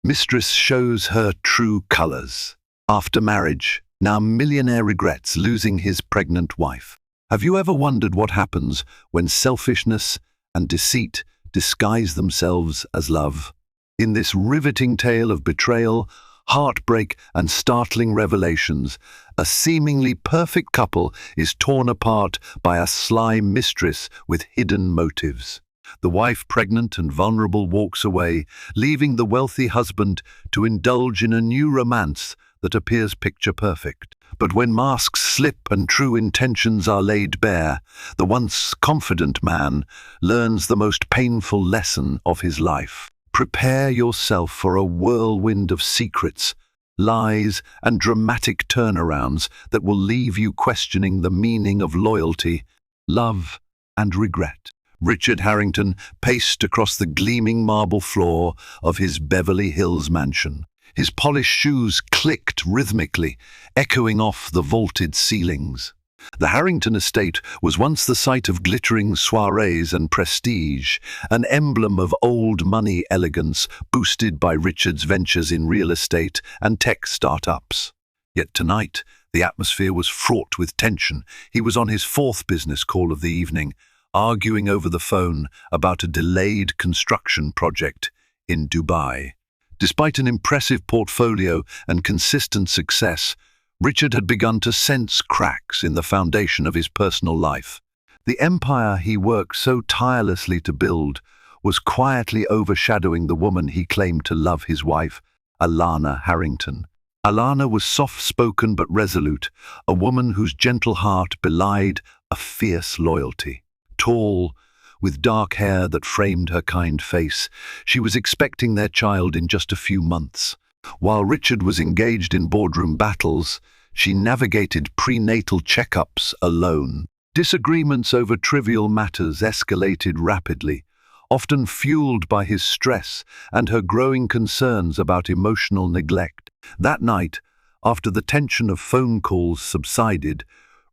Mistress shows her true colors. After marriage, now Millionaire regrets losing his pregnant wife. Have you ever wondered what happens when selfishness and deceit disguise themselves as love? In this riveting tale of betrayal, heartbreak, and startling revelations, a seemingly perfect couple is torn apart by a sly mistress with hidden motives. The wife, pregnant and vulnerable, walks away, leaving the wealthy husband to indulge in a new romance that appears picture perfect. But when masks slip and true intentions are laid bare, the once confident man learns the most painful lesson of his life. Prepare yourself for a whirlwind of secrets, lies, and dramatic turnarounds that will leave you questioning the meaning of loyalty, love, and regret. Richard Harrington paced across the gleaming marble floor of his Beverly Hills mansion. His polished shoes clicked rhythmically, echoing off the vaulted ceilings. The Harrington estate was once the site of glittering soirees and prestige, an emblem of old money elegance boosted by Richard's ventures in real estate and tech startups. Yet tonight, the atmosphere was fraught with tension. He was on his fourth business call of the evening, arguing over the phone about a delayed construction project in Dubai. Despite an impressive portfolio and consistent success, Richard had begun to sense cracks in the foundation of his personal life. The empire he worked so tirelessly to build was quietly overshadowing the woman he claimed to love, his wife, Alana Harrington. Alana was soft-spoken but resolute, a woman whose gentle heart belied a fierce loyalty. Tall, with dark hair that framed her kind face, she was expecting their child in just a few months. While Richard was engaged in boardroom battles, she navigated prenatal checkups alone. Disagreements over trivial matters escalated rapidly, often fueled by his stress and her growing concerns about emotional neglect. That night, after the tension of phone calls subsided,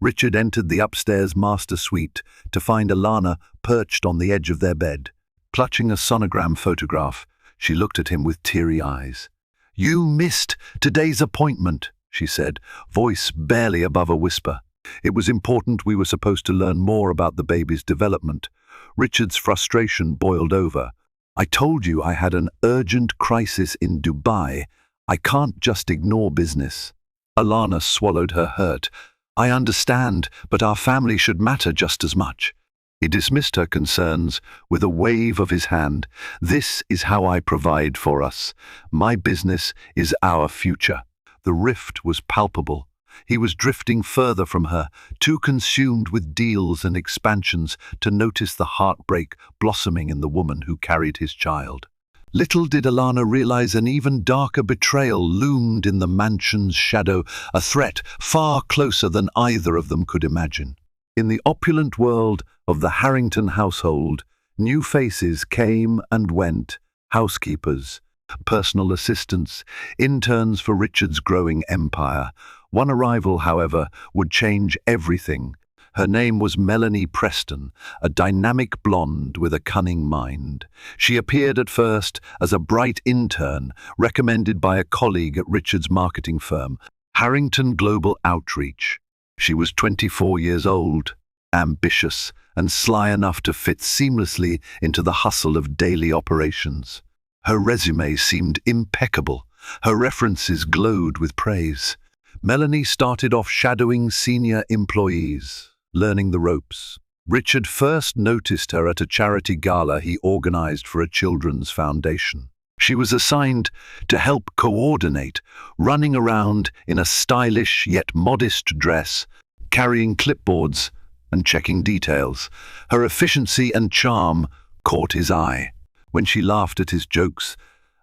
Richard entered the upstairs master suite to find Alana perched on the edge of their bed. Clutching a sonogram photograph, she looked at him with teary eyes. "You missed today's appointment," she said, voice barely above a whisper. It was important. We were supposed to learn more about the baby's development. Richard's frustration boiled over. "I told you I had an urgent crisis in Dubai. I can't just ignore business." Alana swallowed her hurt. "I understand, but our family should matter just as much." He dismissed her concerns with a wave of his hand. "This is how I provide for us. My business is our future." The rift was palpable. He was drifting further from her, too consumed with deals and expansions to notice the heartbreak blossoming in the woman who carried his child. Little did Alana realize an even darker betrayal loomed in the mansion's shadow, a threat far closer than either of them could imagine. In the opulent world of the Harrington household, new faces came and went: housekeepers, personal assistants, interns for Richard's growing empire. One arrival, however, would change everything. Her name was Melanie Preston, a dynamic blonde with a cunning mind. She appeared at first as a bright intern recommended by a colleague at Richard's marketing firm, Harrington Global Outreach. She was 24 years old, ambitious, and sly enough to fit seamlessly into the hustle of daily operations. Her resume seemed impeccable. Her references glowed with praise. Melanie started off shadowing senior employees, learning the ropes. Richard first noticed her at a charity gala he organized for a children's foundation. She was assigned to help coordinate, running around in a stylish yet modest dress, carrying clipboards and checking details. Her efficiency and charm caught his eye. When she laughed at his jokes,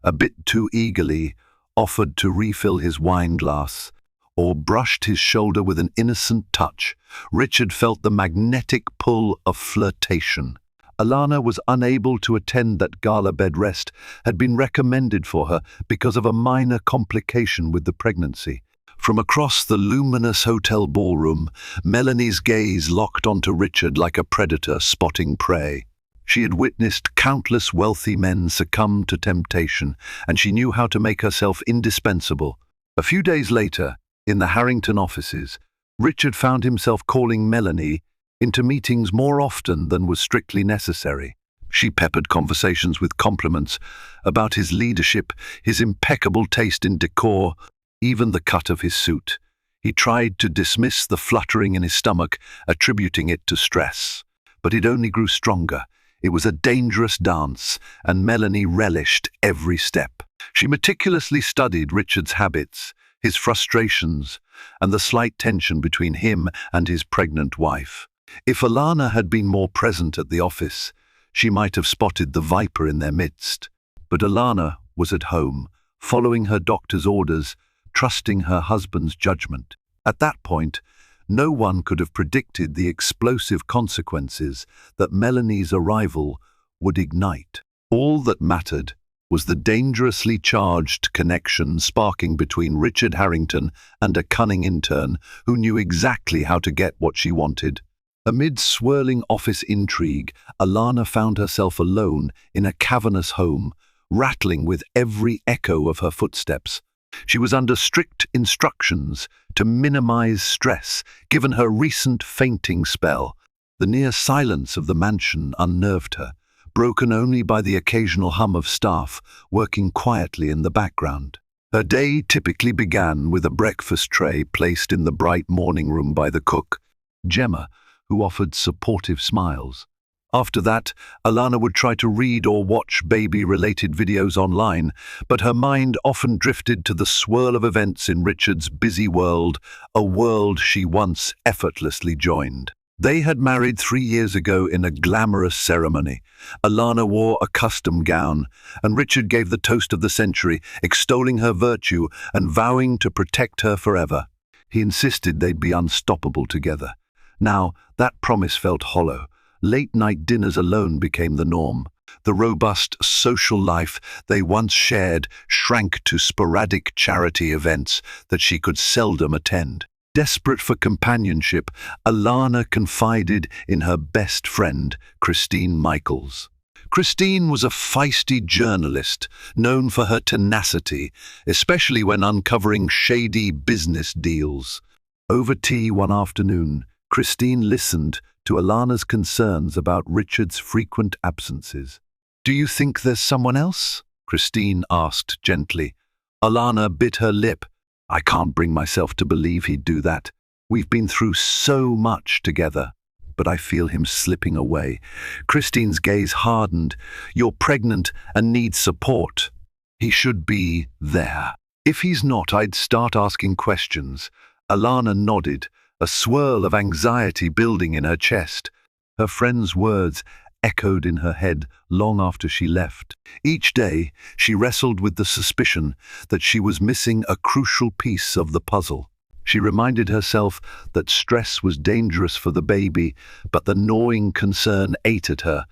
a bit too eagerly, offered to refill his wine glass, or brushed his shoulder with an innocent touch, Richard felt the magnetic pull of flirtation. Alana was unable to attend that gala. Bed rest had been recommended for her because of a minor complication with the pregnancy. From across the luminous hotel ballroom, Melanie's gaze locked onto Richard like a predator spotting prey. She had witnessed countless wealthy men succumb to temptation, and she knew how to make herself indispensable. A few days later, in the Harrington offices, Richard found himself calling Melanie into meetings more often than was strictly necessary. She peppered conversations with compliments about his leadership, his impeccable taste in decor, even the cut of his suit. He tried to dismiss the fluttering in his stomach, attributing it to stress. But it only grew stronger. It was a dangerous dance, and Melanie relished every step. She meticulously studied Richard's habits, his frustrations, and the slight tension between him and his pregnant wife. If Alana had been more present at the office, she might have spotted the viper in their midst. But Alana was at home, following her doctor's orders, trusting her husband's judgment. At that point, no one could have predicted the explosive consequences that Melanie's arrival would ignite. All that mattered was the dangerously charged connection sparking between Richard Harrington and a cunning intern who knew exactly how to get what she wanted. Amid swirling office intrigue, Alana found herself alone in a cavernous home, rattling with every echo of her footsteps. She was under strict instructions to minimize stress, given her recent fainting spell. The near silence of the mansion unnerved her, broken only by the occasional hum of staff working quietly in the background. Her day typically began with a breakfast tray placed in the bright morning room by the cook, Gemma, who offered supportive smiles. After that, Alana would try to read or watch baby-related videos online, but her mind often drifted to the swirl of events in Richard's busy world, a world she once effortlessly joined. They had married 3 years ago in a glamorous ceremony. Alana wore a custom gown, and Richard gave the toast of the century, extolling her virtue and vowing to protect her forever. He insisted they'd be unstoppable together. Now, that promise felt hollow. Late-night dinners alone became the norm. The robust social life they once shared shrank to sporadic charity events that she could seldom attend. Desperate for companionship, Alana confided in her best friend, Christine Michaels. Christine was a feisty journalist, known for her tenacity, especially when uncovering shady business deals. Over tea one afternoon, Christine listened to Alana's concerns about Richard's frequent absences. "Do you think there's someone else?" Christine asked gently. Alana bit her lip. "I can't bring myself to believe he'd do that. We've been through so much together, but I feel him slipping away." Christine's gaze hardened. "You're pregnant and need support. He should be there. If he's not, I'd start asking questions." Alana nodded, a swirl of anxiety building in her chest. Her friend's words echoed in her head long after she left. Each day, she wrestled with the suspicion that she was missing a crucial piece of the puzzle. She reminded herself that stress was dangerous for the baby, but the gnawing concern ate at her,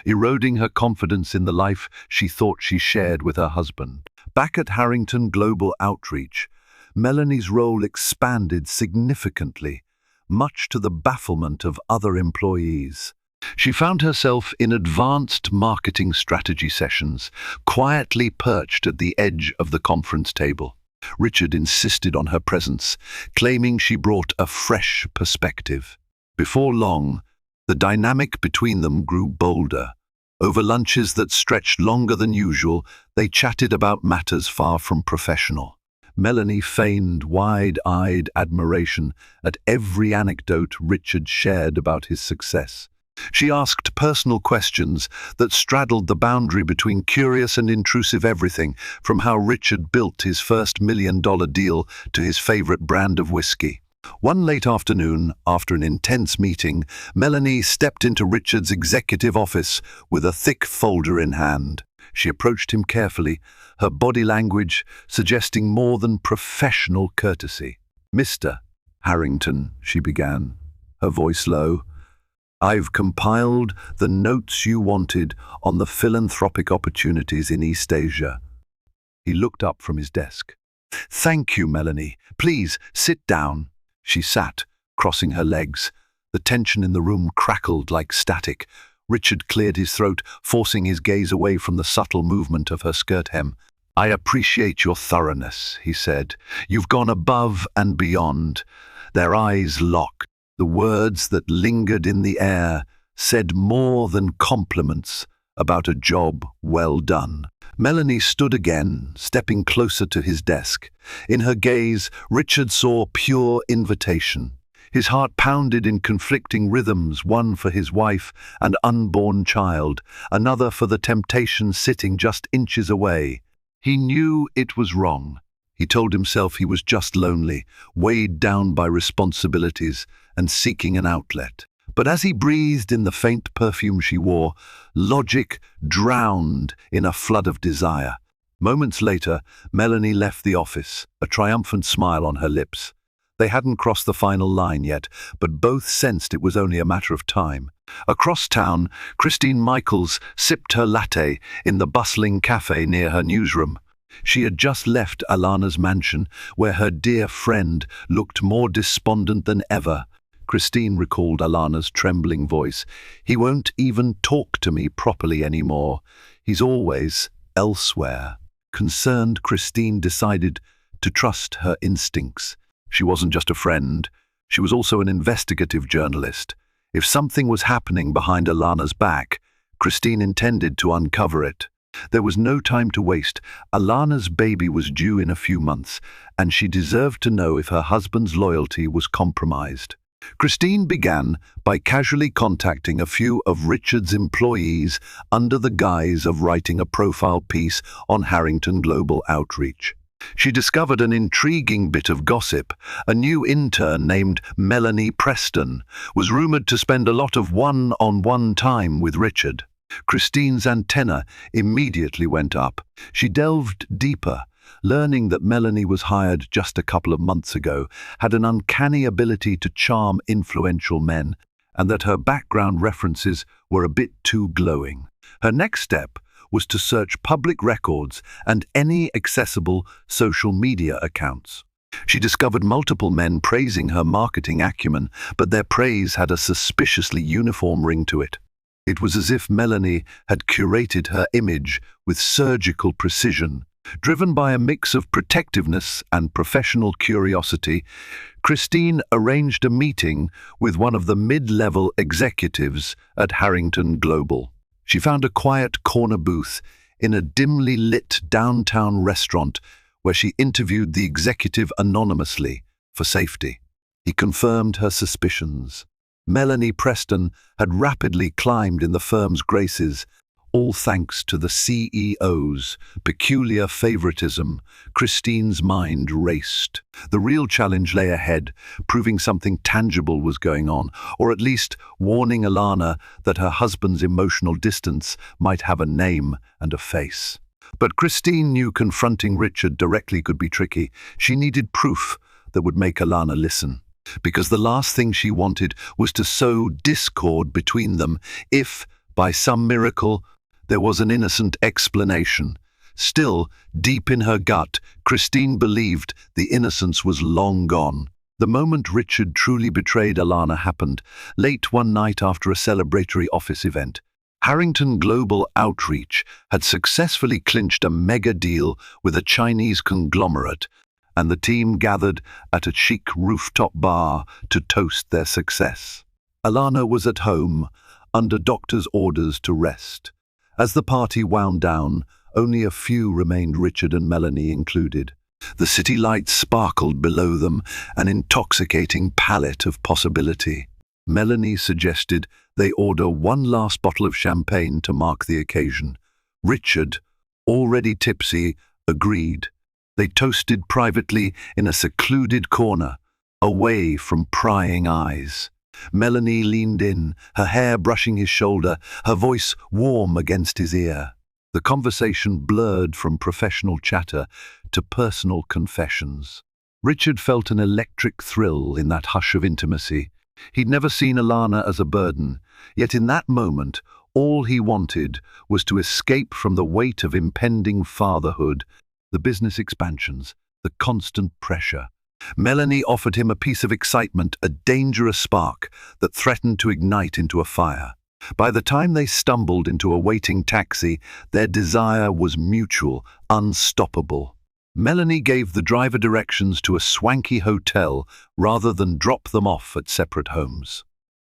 eroding her confidence in the life she thought she shared with her husband. Back at Harrington Global Outreach, Melanie's role expanded significantly, much to the bafflement of other employees. She found herself in advanced marketing strategy sessions, quietly perched at the edge of the conference table. Richard insisted on her presence, claiming she brought a fresh perspective. Before long, the dynamic between them grew bolder. Over lunches that stretched longer than usual, they chatted about matters far from professional. Melanie feigned wide-eyed admiration at every anecdote Richard shared about his success. She asked personal questions that straddled the boundary between curious and intrusive, everything from how Richard built his first $1 million deal to his favorite brand of whiskey. One late afternoon, after an intense meeting, Melanie stepped into Richard's executive office with a thick folder in hand. She approached him carefully, her body language suggesting more than professional courtesy. "Mr. Harrington," she began, her voice low, "I've compiled the notes you wanted on the philanthropic opportunities in East Asia." He looked up from his desk. "Thank you, Melanie. Please, sit down." She sat, crossing her legs. The tension in the room crackled like static. Richard cleared his throat, forcing his gaze away from the subtle movement of her skirt hem. "I appreciate your thoroughness," he said. "You've gone above and beyond." Their eyes locked. The words that lingered in the air said more than compliments about a job well done. Melanie stood again, stepping closer to his desk. In her gaze, Richard saw pure invitation. His heart pounded in conflicting rhythms, one for his wife and unborn child, another for the temptation sitting just inches away. He knew it was wrong. He told himself he was just lonely, weighed down by responsibilities and seeking an outlet. But as he breathed in the faint perfume she wore, logic drowned in a flood of desire. Moments later, Melanie left the office, a triumphant smile on her lips. They hadn't crossed the final line yet, but both sensed it was only a matter of time. Across town, Christine Michaels sipped her latte in the bustling cafe near her newsroom. She had just left Alana's mansion, where her dear friend looked more despondent than ever. Christine recalled Alana's trembling voice. "He won't even talk to me properly anymore. He's always elsewhere." Concerned, Christine decided to trust her instincts. She wasn't just a friend. She was also an investigative journalist. If something was happening behind Alana's back, Christine intended to uncover it. There was no time to waste. Alana's baby was due in a few months, and she deserved to know if her husband's loyalty was compromised. Christine began by casually contacting a few of Richard's employees under the guise of writing a profile piece on Harrington Global Outreach. She discovered an intriguing bit of gossip. A new intern named Melanie Preston was rumored to spend a lot of one-on-one time with Richard. Christine's antenna immediately went up. She delved deeper, learning that Melanie was hired just a couple of months ago, had an uncanny ability to charm influential men, and that her background references were a bit too glowing. Her next step was to search public records and any accessible social media accounts. She discovered multiple men praising her marketing acumen, but their praise had a suspiciously uniform ring to it. It was as if Melanie had curated her image with surgical precision. Driven by a mix of protectiveness and professional curiosity, Christine arranged a meeting with one of the mid-level executives at Harrington Global. She found a quiet corner booth in a dimly lit downtown restaurant where she interviewed the executive anonymously for safety. He confirmed her suspicions. Melanie Preston had rapidly climbed in the firm's graces, all thanks to the CEO's peculiar favoritism. Christine's mind raced. The real challenge lay ahead, proving something tangible was going on, or at least warning Alana that her husband's emotional distance might have a name and a face. But Christine knew confronting Richard directly could be tricky. She needed proof that would make Alana listen, because the last thing she wanted was to sow discord between them if, by some miracle, there was an innocent explanation. Still, deep in her gut, Christine believed the innocence was long gone. The moment Richard truly betrayed Alana happened late one night after a celebratory office event. Harrington Global Outreach had successfully clinched a mega deal with a Chinese conglomerate, and the team gathered at a chic rooftop bar to toast their success. Alana was at home, under doctor's orders to rest. As the party wound down, only a few remained, Richard and Melanie included. The city lights sparkled below them, an intoxicating palette of possibility. Melanie suggested they order one last bottle of champagne to mark the occasion. Richard, already tipsy, agreed. They toasted privately in a secluded corner, away from prying eyes. Melanie leaned in, her hair brushing his shoulder, her voice warm against his ear. The conversation blurred from professional chatter to personal confessions. Richard felt an electric thrill in that hush of intimacy. He'd never seen Alana as a burden, yet in that moment, all he wanted was to escape from the weight of impending fatherhood, the business expansions, the constant pressure. Melanie offered him a piece of excitement, a dangerous spark that threatened to ignite into a fire. By the time they stumbled into a waiting taxi, their desire was mutual, unstoppable. Melanie gave the driver directions to a swanky hotel rather than drop them off at separate homes.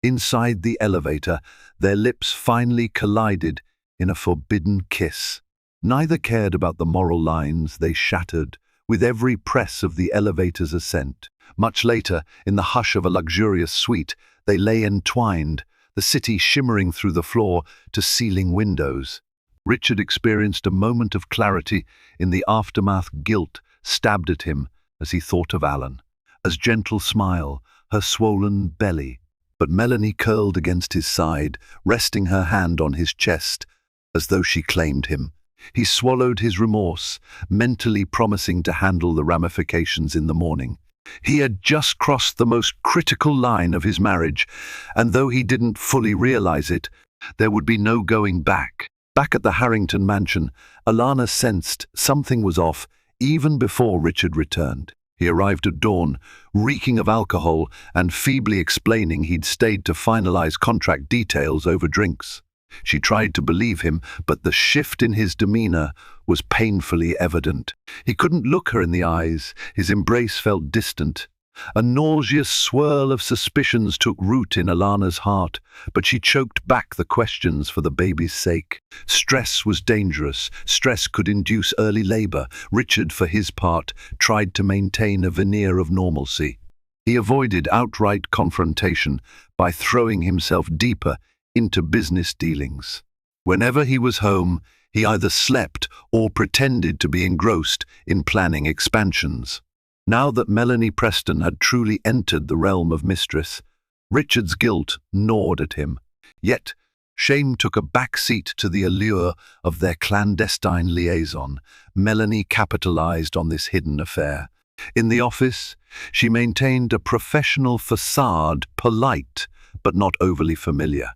Inside the elevator, their lips finally collided in a forbidden kiss. Neither cared about the moral lines they shattered with every press of the elevator's ascent. Much later, in the hush of a luxurious suite, they lay entwined, the city shimmering through the floor-to-ceiling windows. Richard experienced a moment of clarity in the aftermath. Guilt stabbed at him as he thought of Alan. His gentle smile, her swollen belly. But Melanie curled against his side, resting her hand on his chest, as though she claimed him. He swallowed his remorse, mentally promising to handle the ramifications in the morning. He had just crossed the most critical line of his marriage, and though he didn't fully realize it, there would be no going back. Back at the Harrington mansion, Alana sensed something was off even before Richard returned. He arrived at dawn, reeking of alcohol and feebly explaining he'd stayed to finalize contract details over drinks. She tried to believe him, but the shift in his demeanor was painfully evident. He couldn't look her in the eyes, his embrace felt distant. A nauseous swirl of suspicions took root in Alana's heart, but she choked back the questions for the baby's sake. Stress was dangerous. Stress could induce early labor. Richard, for his part, tried to maintain a veneer of normalcy. He avoided outright confrontation by throwing himself deeper into business dealings. Whenever he was home, he either slept or pretended to be engrossed in planning expansions. Now that Melanie Preston had truly entered the realm of Mistress, Richard's guilt gnawed at him. Yet, shame took a back seat to the allure of their clandestine liaison. Melanie capitalized on this hidden affair. In the office, she maintained a professional facade, polite but not overly familiar.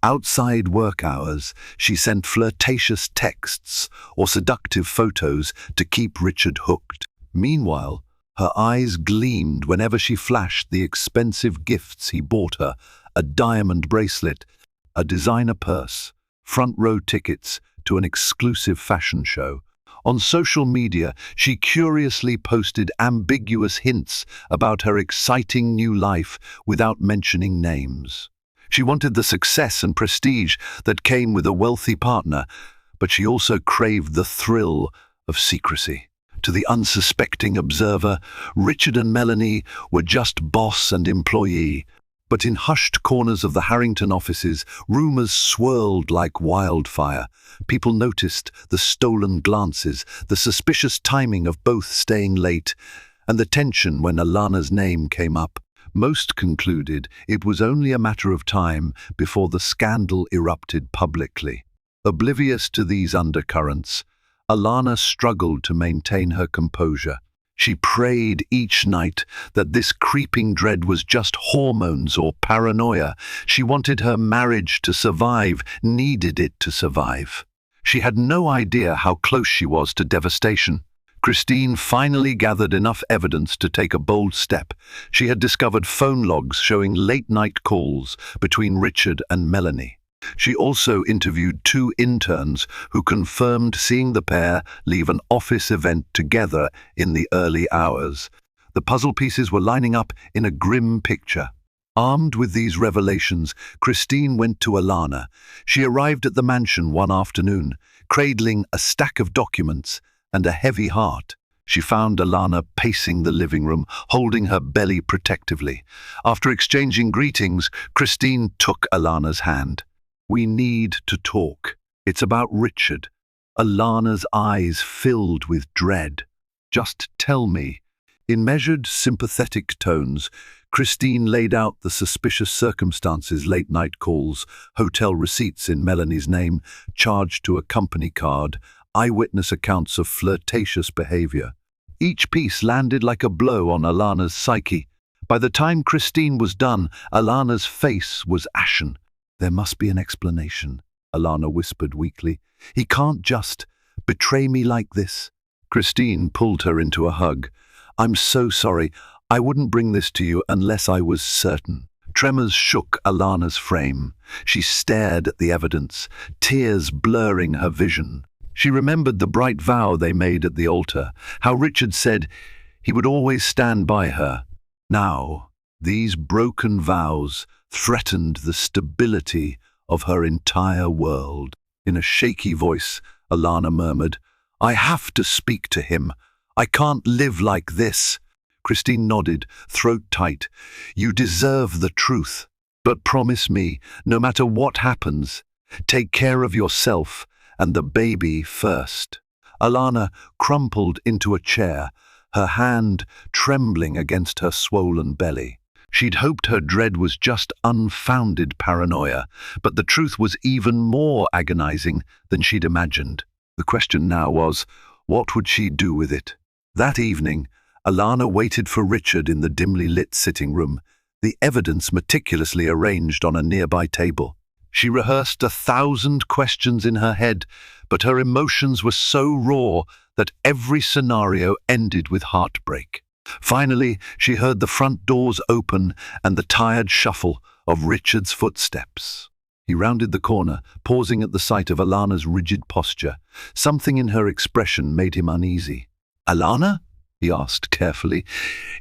Outside work hours, she sent flirtatious texts or seductive photos to keep Richard hooked. Meanwhile, her eyes gleamed whenever she flashed the expensive gifts he bought her: a diamond bracelet, a designer purse, front-row tickets to an exclusive fashion show. On social media, she curiously posted ambiguous hints about her exciting new life without mentioning names. She wanted the success and prestige that came with a wealthy partner, but she also craved the thrill of secrecy. To the unsuspecting observer, Richard and Melanie were just boss and employee. But in hushed corners of the Harrington offices, rumors swirled like wildfire. People noticed the stolen glances, the suspicious timing of both staying late, and the tension when Alana's name came up. Most concluded it was only a matter of time before the scandal erupted publicly. Oblivious to these undercurrents, Alana struggled to maintain her composure. She prayed each night that this creeping dread was just hormones or paranoia. She wanted her marriage to survive, needed it to survive. She had no idea how close she was to devastation. Christine finally gathered enough evidence to take a bold step. She had discovered phone logs showing late-night calls between Richard and Melanie. She also interviewed 2 interns who confirmed seeing the pair leave an office event together in the early hours. The puzzle pieces were lining up in a grim picture. Armed with these revelations, Christine went to Alana. She arrived at the mansion one afternoon, cradling a stack of documents and a heavy heart. She found Alana pacing the living room, holding her belly protectively. After exchanging greetings, Christine took Alana's hand. "We need to talk. It's about Richard." Alana's eyes filled with dread. "Just tell me." In measured, sympathetic tones, Christine laid out the suspicious circumstances: late-night calls, hotel receipts in Melanie's name, charged to a company card, eyewitness accounts of flirtatious behavior. Each piece landed like a blow on Alana's psyche. By the time Christine was done, Alana's face was ashen. "There must be an explanation," Alana whispered weakly. "He can't just betray me like this." Christine pulled her into a hug. "I'm so sorry. I wouldn't bring this to you unless I was certain." Tremors shook Alana's frame. She stared at the evidence, tears blurring her vision. She remembered the bright vow they made at the altar, how Richard said he would always stand by her. Now, these broken vows threatened the stability of her entire world. In a shaky voice, Alana murmured, "I have to speak to him. I can't live like this." Christine nodded, throat tight. "You deserve the truth. But promise me, no matter what happens, take care of yourself and the baby first." Alana crumpled into a chair, her hand trembling against her swollen belly. She'd hoped her dread was just unfounded paranoia, but the truth was even more agonizing than she'd imagined. The question now was, what would she do with it? That evening, Alana waited for Richard in the dimly lit sitting room, the evidence meticulously arranged on a nearby table. She rehearsed 1,000 questions in her head, but her emotions were so raw that every scenario ended with heartbreak. Finally, she heard the front doors open and the tired shuffle of Richard's footsteps. He rounded the corner, pausing at the sight of Alana's rigid posture. Something in her expression made him uneasy. "Alana?" he asked carefully.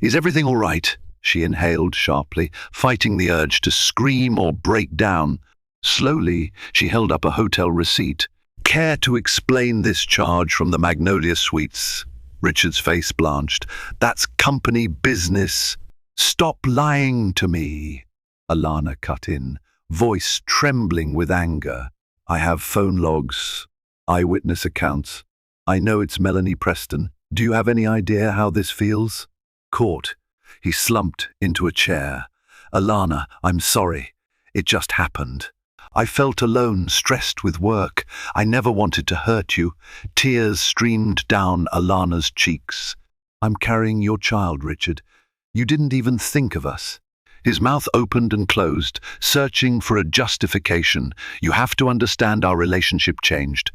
"Is everything all right?" She inhaled sharply, fighting the urge to scream or break down. Slowly, she held up a hotel receipt. "Care to explain this charge from the Magnolia Suites?" Richard's face blanched. "That's company business." "Stop lying to me," Alana cut in, voice trembling with anger. "I have phone logs, eyewitness accounts. I know it's Melanie Preston. Do you have any idea how this feels?" Caught, he slumped into a chair. "Alana, I'm sorry. It just happened. I felt alone, stressed with work. I never wanted to hurt you." Tears streamed down Alana's cheeks. "I'm carrying your child, Richard. You didn't even think of us." His mouth opened and closed, searching for a justification. "You have to understand our relationship changed.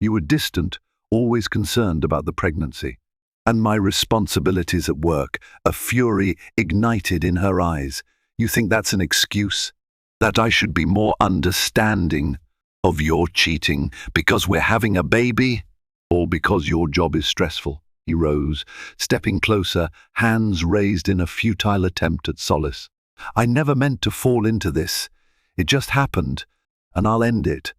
You were distant, always concerned about the pregnancy. And my responsibilities at work." A fury ignited in her eyes. "You think that's an excuse? That I should be more understanding of your cheating because we're having a baby? Or because your job is stressful?" He rose, stepping closer, hands raised in a futile attempt at solace. "I never meant to fall into this. It just happened, and I'll end it.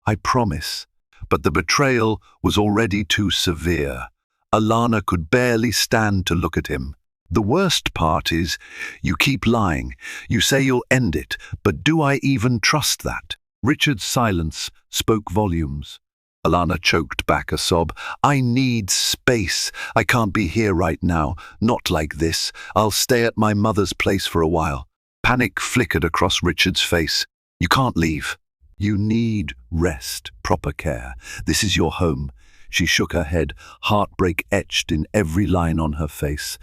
I promise." But the betrayal was already too severe. Alana could barely stand to look at him. "The worst part is, you keep lying. You say you'll end it, but do I even trust that?" Richard's silence spoke volumes. Alana choked back a sob. "I need space. I can't be here right now. Not like this. I'll stay at my mother's place for a while." Panic flickered across Richard's face. "You can't leave. You need rest, proper care. This is your home." She shook her head, heartbreak etched in every line on her face.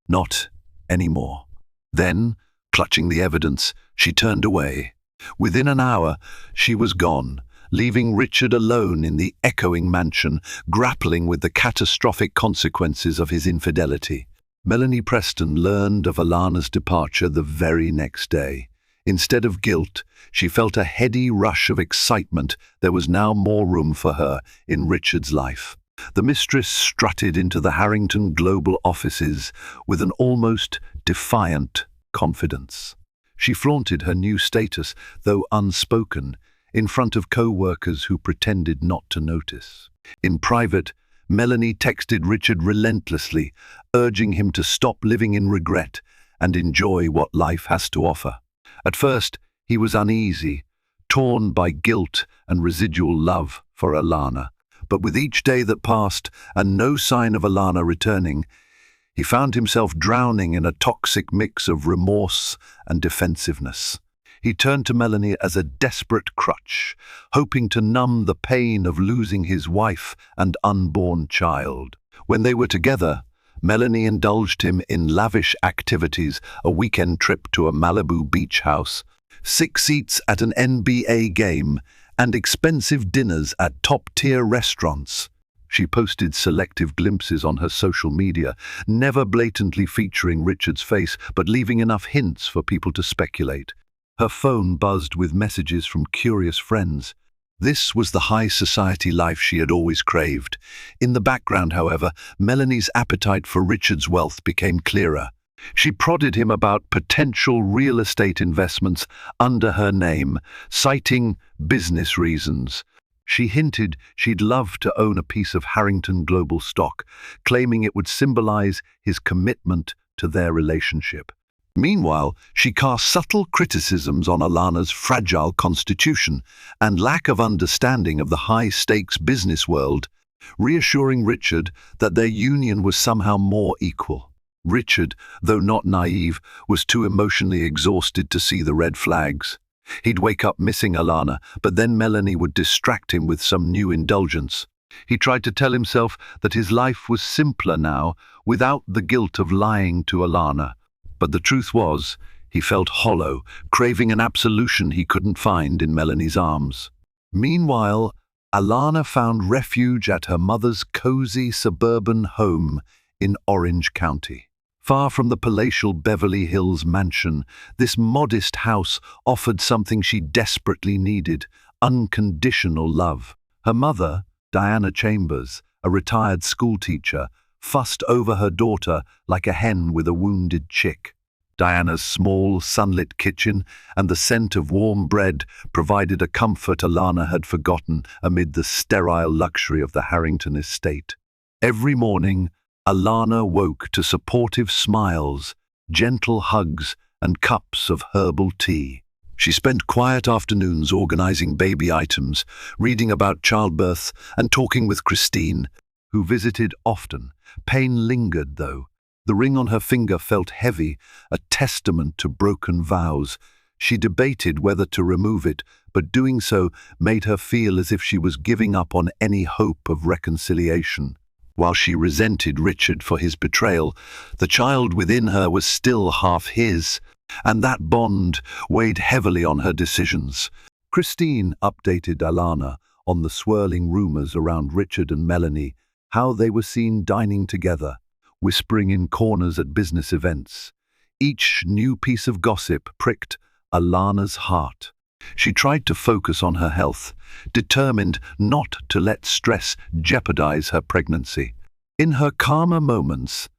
"Not anymore." Then, clutching the evidence, she turned away. Within an hour, she was gone, leaving Richard alone in the echoing mansion, grappling with the catastrophic consequences of his infidelity. Melanie Preston learned of Alana's departure the very next day. Instead of guilt, she felt a heady rush of excitement. There was now more room for her in Richard's life. The Mistress strutted into the Harrington Global offices with an almost defiant confidence. She flaunted her new status, though unspoken, in front of co-workers who pretended not to notice. In private, Melanie texted Richard relentlessly, urging him to stop living in regret and enjoy what life has to offer. At first, he was uneasy, torn by guilt and residual love for Alana. But with each day that passed and no sign of Alana returning, he found himself drowning in a toxic mix of remorse and defensiveness. He turned to Melanie as a desperate crutch, hoping to numb the pain of losing his wife and unborn child. When they were together, Melanie indulged him in lavish activities, a weekend trip to a Malibu beach house, 6 seats at an NBA game, and expensive dinners at top-tier restaurants. She posted selective glimpses on her social media, never blatantly featuring Richard's face, but leaving enough hints for people to speculate. Her phone buzzed with messages from curious friends. This was the high society life she had always craved. In the background, however, Melanie's appetite for Richard's wealth became clearer. She prodded him about potential real estate investments under her name, citing business reasons. She hinted she'd love to own a piece of Harrington Global stock, claiming it would symbolize his commitment to their relationship. Meanwhile, she cast subtle criticisms on Alana's fragile constitution and lack of understanding of the high-stakes business world, reassuring Richard that their union was somehow more equal. Richard, though not naive, was too emotionally exhausted to see the red flags. He'd wake up missing Alana, but then Melanie would distract him with some new indulgence. He tried to tell himself that his life was simpler now, without the guilt of lying to Alana. But the truth was, he felt hollow, craving an absolution he couldn't find in Melanie's arms. Meanwhile, Alana found refuge at her mother's cozy suburban home in Orange County. Far from the palatial Beverly Hills mansion, this modest house offered something she desperately needed: unconditional love. Her mother, Diana Chambers, a retired schoolteacher, fussed over her daughter like a hen with a wounded chick. Diana's small, sunlit kitchen and the scent of warm bread provided a comfort Alana had forgotten amid the sterile luxury of the Harrington estate. Every morning, Alana woke to supportive smiles, gentle hugs, and cups of herbal tea. She spent quiet afternoons organizing baby items, reading about childbirth, and talking with Christine, who visited often. Pain lingered, though. The ring on her finger felt heavy, a testament to broken vows. She debated whether to remove it, but doing so made her feel as if she was giving up on any hope of reconciliation. While she resented Richard for his betrayal, the child within her was still half his, and that bond weighed heavily on her decisions. Christine updated Alana on the swirling rumors around Richard and Melanie, how they were seen dining together, whispering in corners at business events. Each new piece of gossip pricked Alana's heart. She tried to focus on her health, determined not to let stress jeopardize her pregnancy. In her calmer moments,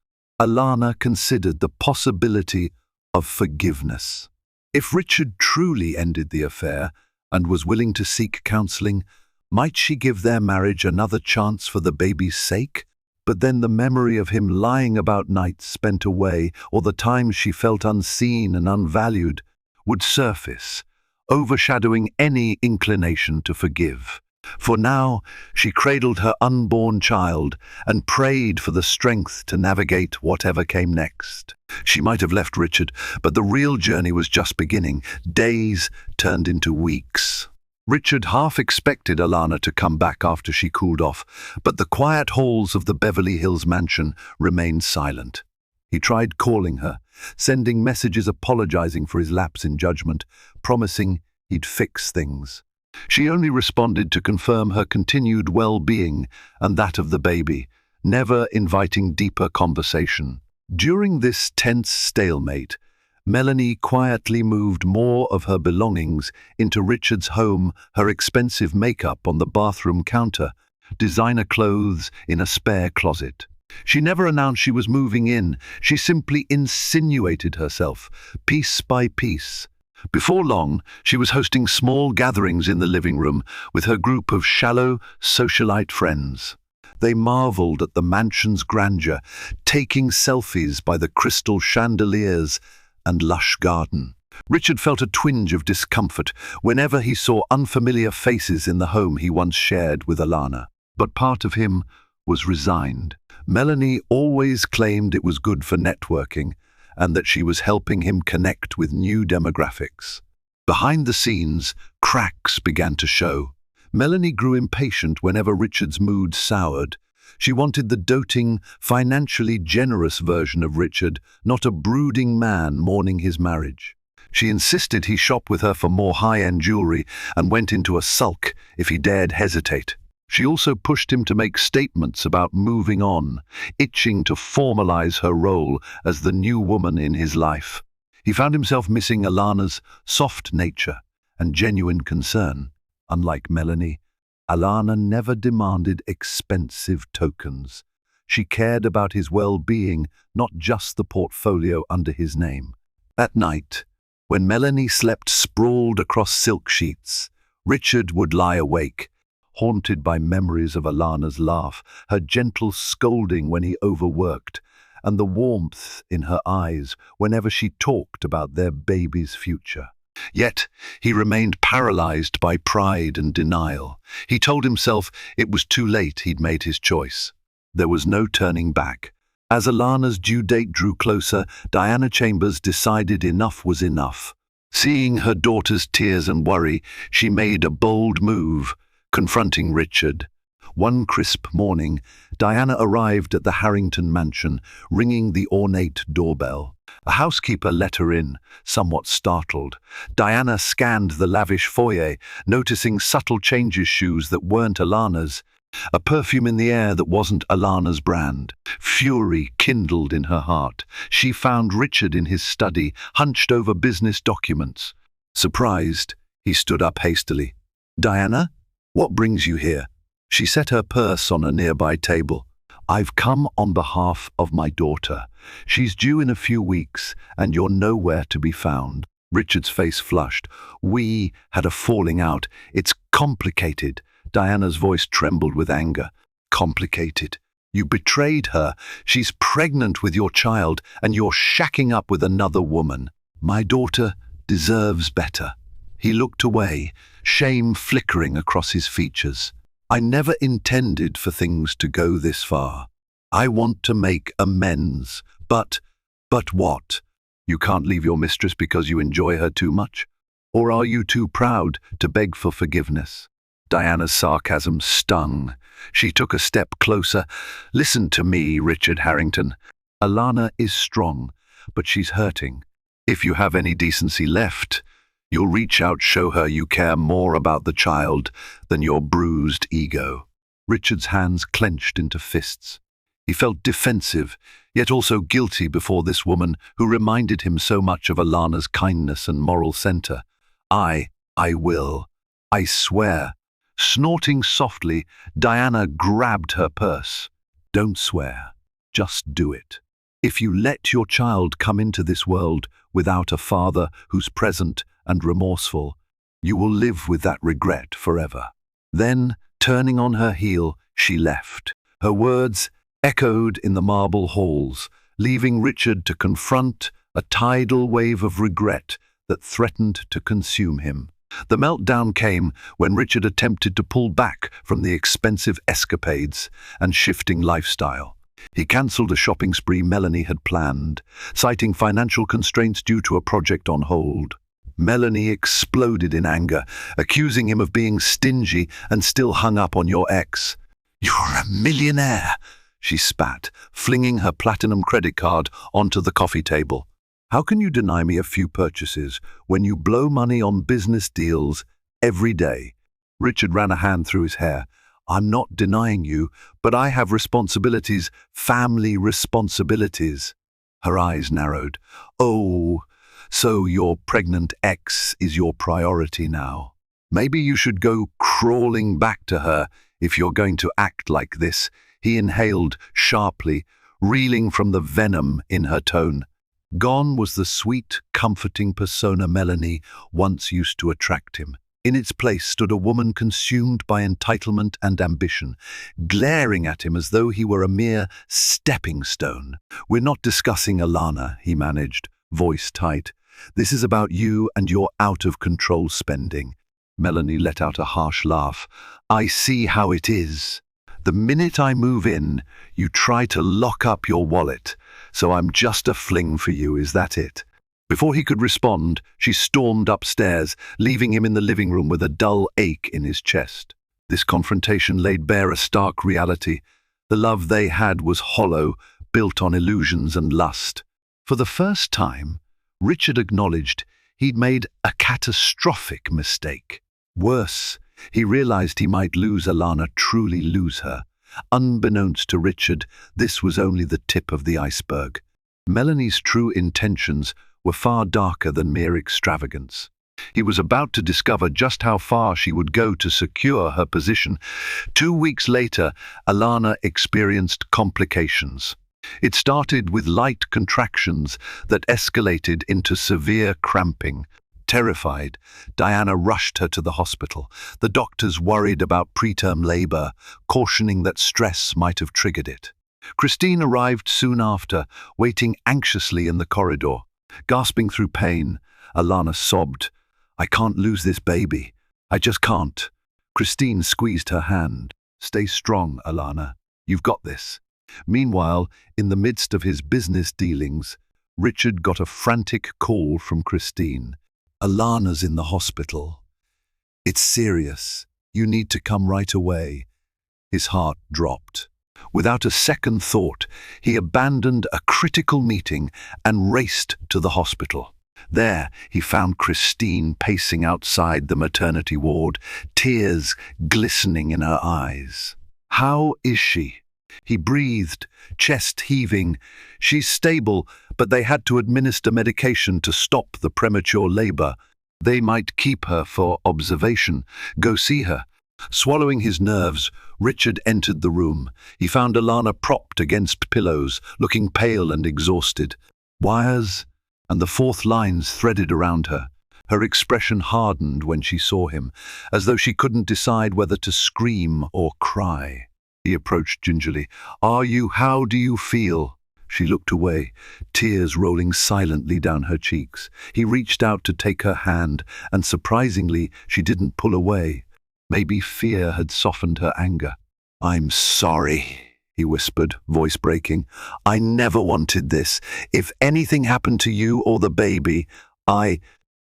Alana considered the possibility of forgiveness. If Richard truly ended the affair and was willing to seek counseling, might she give their marriage another chance for the baby's sake? But then the memory of him lying about nights spent away, or the times she felt unseen and unvalued, would surface, overshadowing any inclination to forgive. For now, she cradled her unborn child and prayed for the strength to navigate whatever came next. She might have left Richard, but the real journey was just beginning. Days turned into weeks. Richard half expected Alana to come back after she cooled off, but the quiet halls of the Beverly Hills mansion remained silent. He tried calling her, sending messages apologizing for his lapse in judgment, promising he'd fix things. She only responded to confirm her continued well-being and that of the baby, never inviting deeper conversation. During this tense stalemate, Melanie quietly moved more of her belongings into Richard's home, her expensive makeup on the bathroom counter, designer clothes in a spare closet. She never announced she was moving in. She simply insinuated herself, piece by piece. Before long, she was hosting small gatherings in the living room with her group of shallow socialite friends. They marveled at the mansion's grandeur, taking selfies by the crystal chandeliers and lush garden. Richard felt a twinge of discomfort whenever he saw unfamiliar faces in the home he once shared with Alana. But part of him was resigned. Melanie always claimed it was good for networking, and that she was helping him connect with new demographics. Behind the scenes, cracks began to show. Melanie grew impatient whenever Richard's mood soured. She wanted the doting, financially generous version of Richard, not a brooding man mourning his marriage. She insisted he shop with her for more high-end jewelry and went into a sulk if he dared hesitate. She also pushed him to make statements about moving on, itching to formalize her role as the new woman in his life. He found himself missing Alana's soft nature and genuine concern. Unlike Melanie, Alana never demanded expensive tokens. She cared about his well-being, not just the portfolio under his name. At night, when Melanie slept sprawled across silk sheets, Richard would lie awake, haunted by memories of Alana's laugh, her gentle scolding when he overworked, and the warmth in her eyes whenever she talked about their baby's future. Yet he remained paralyzed by pride and denial. He told himself it was too late he'd made his choice. There was no turning back. As Alana's due date drew closer, Diana Chambers decided enough was enough. Seeing her daughter's tears and worry, she made a bold move, confronting Richard. One crisp morning, Diana arrived at the Harrington mansion, ringing the ornate doorbell. A housekeeper let her in, somewhat startled. Diana scanned the lavish foyer, noticing subtle changes shoes that weren't Alana's, a perfume in the air that wasn't Alana's brand. Fury kindled in her heart. She found Richard in his study, hunched over business documents. Surprised, he stood up hastily. "Diana? What brings you here?" She set her purse on a nearby table. "I've come on behalf of my daughter. She's due in a few weeks, and you're nowhere to be found." Richard's face flushed. "We had a falling out. It's complicated." Diana's voice trembled with anger. "Complicated? You betrayed her. She's pregnant with your child, and you're shacking up with another woman. My daughter deserves better." He looked away, shame flickering across his features. "I never intended for things to go this far. I want to make amends. But what? You can't leave your mistress because you enjoy her too much? Or are you too proud to beg for forgiveness?" Diana's sarcasm stung. She took a step closer. "Listen to me, Richard Harrington. Alana is strong, but she's hurting. If you have any decency left, you'll reach out, show her you care more about the child than your bruised ego." Richard's hands clenched into fists. He felt defensive, yet also guilty before this woman who reminded him so much of Alana's kindness and moral center. I will. I swear." Snorting softly, Diana grabbed her purse. "Don't swear. Just do it. If you let your child come into this world without a father who's present and remorseful, you will live with that regret forever." Then, turning on her heel, she left. Her words echoed in the marble halls, leaving Richard to confront a tidal wave of regret that threatened to consume him. The meltdown came when Richard attempted to pull back from the expensive escapades and shifting lifestyle. He cancelled a shopping spree Melanie had planned, citing financial constraints due to a project on hold. Melanie exploded in anger, accusing him of being stingy and still hung up on your ex. "You're a millionaire," she spat, flinging her platinum credit card onto the coffee table. "How can you deny me a few purchases when you blow money on business deals every day?" Richard ran a hand through his hair. "I'm not denying you, but I have responsibilities, family responsibilities." Her eyes narrowed. "Oh, so your pregnant ex is your priority now. Maybe you should go crawling back to her if you're going to act like this." He inhaled sharply, reeling from the venom in her tone. Gone was the sweet, comforting persona Melanie once used to attract him. In its place stood a woman consumed by entitlement and ambition, glaring at him as though he were a mere stepping stone. "We're not discussing Alana," he managed, voice tight. "This is about you and your out-of-control spending." Melanie let out a harsh laugh. "I see how it is. The minute I move in, you try to lock up your wallet. So I'm just a fling for you, is that it?" Before he could respond, she stormed upstairs, leaving him in the living room with a dull ache in his chest. This confrontation laid bare a stark reality. The love they had was hollow, built on illusions and lust. For the first time, Richard acknowledged he'd made a catastrophic mistake. Worse, He realized he might lose Alana, truly lose her. Unbeknownst to Richard, this was only the tip of the iceberg. Melanie's true intentions were far darker than mere extravagance. He was about to discover just how far she would go to secure her position. 2 weeks later, Alana experienced complications. It started with light contractions that escalated into severe cramping. Terrified, Diana rushed her to the hospital. The doctors worried about preterm labor, cautioning that stress might have triggered it. Christine arrived soon after, waiting anxiously in the corridor. Gasping through pain, Alana sobbed, "I can't lose this baby. I just can't." Christine squeezed her hand. "Stay strong, Alana. You've got this." Meanwhile, in the midst of his business dealings, Richard got a frantic call from Christine. "Alana's in the hospital. It's serious. You need to come right away." His heart dropped. Without a second thought, he abandoned a critical meeting and raced to the hospital. There, he found Christine pacing outside the maternity ward, tears glistening in her eyes. "How is she?" He breathed, chest heaving. "She's stable, but they had to administer medication to stop the premature labor. They might keep her for observation. Go see her." Swallowing his nerves, Richard entered the room. He found Alana propped against pillows, looking pale and exhausted. Wires and the fourth lines threaded around her. Her expression hardened when she saw him, as though she couldn't decide whether to scream or cry. He approached gingerly. How do you feel?" She looked away, tears rolling silently down her cheeks. He reached out to take her hand, and surprisingly, she didn't pull away. Maybe fear had softened her anger. "I'm sorry," he whispered, voice breaking. "I never wanted this. If anything happened to you or the baby,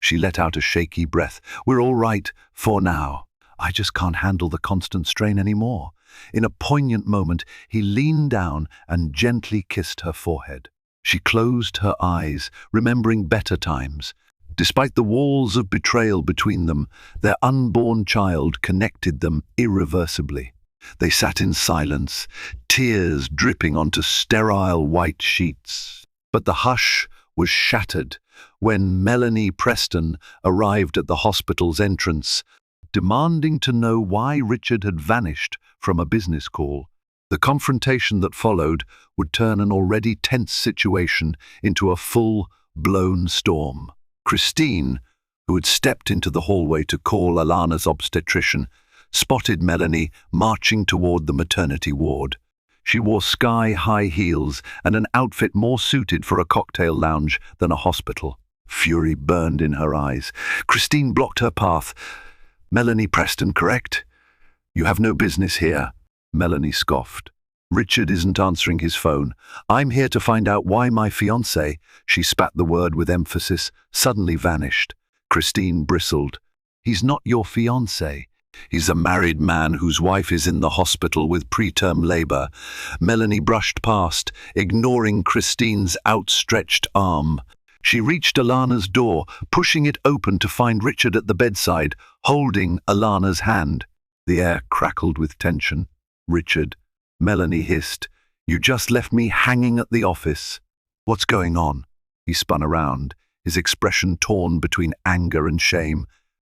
She let out a shaky breath. "We're all right, for now. I just can't handle the constant strain anymore." In a poignant moment, he leaned down and gently kissed her forehead. She closed her eyes, remembering better times. Despite the walls of betrayal between them, their unborn child connected them irreversibly. They sat in silence, tears dripping onto sterile white sheets. But the hush was shattered when Melanie Preston arrived at the hospital's entrance, demanding to know why Richard had vanished from a business call. The confrontation that followed would turn an already tense situation into a full-blown storm. Christine, who had stepped into the hallway to call Alana's obstetrician, spotted Melanie marching toward the maternity ward. She wore sky-high heels and an outfit more suited for a cocktail lounge than a hospital. Fury burned in her eyes. Christine blocked her path. "Melanie Preston, correct? You have no business here." Melanie scoffed. "Richard isn't answering his phone. I'm here to find out why my fiancé," she spat the word with emphasis, suddenly vanished. Christine bristled. "He's not your fiancé. He's a married man whose wife is in the hospital with preterm labor." Melanie brushed past, ignoring Christine's outstretched arm. She reached Alana's door, pushing it open to find Richard at the bedside, holding Alana's hand. The air crackled with tension. "Richard," Melanie hissed, "you just left me hanging at the office." "What's going on?" He spun around, his expression torn between anger and shame.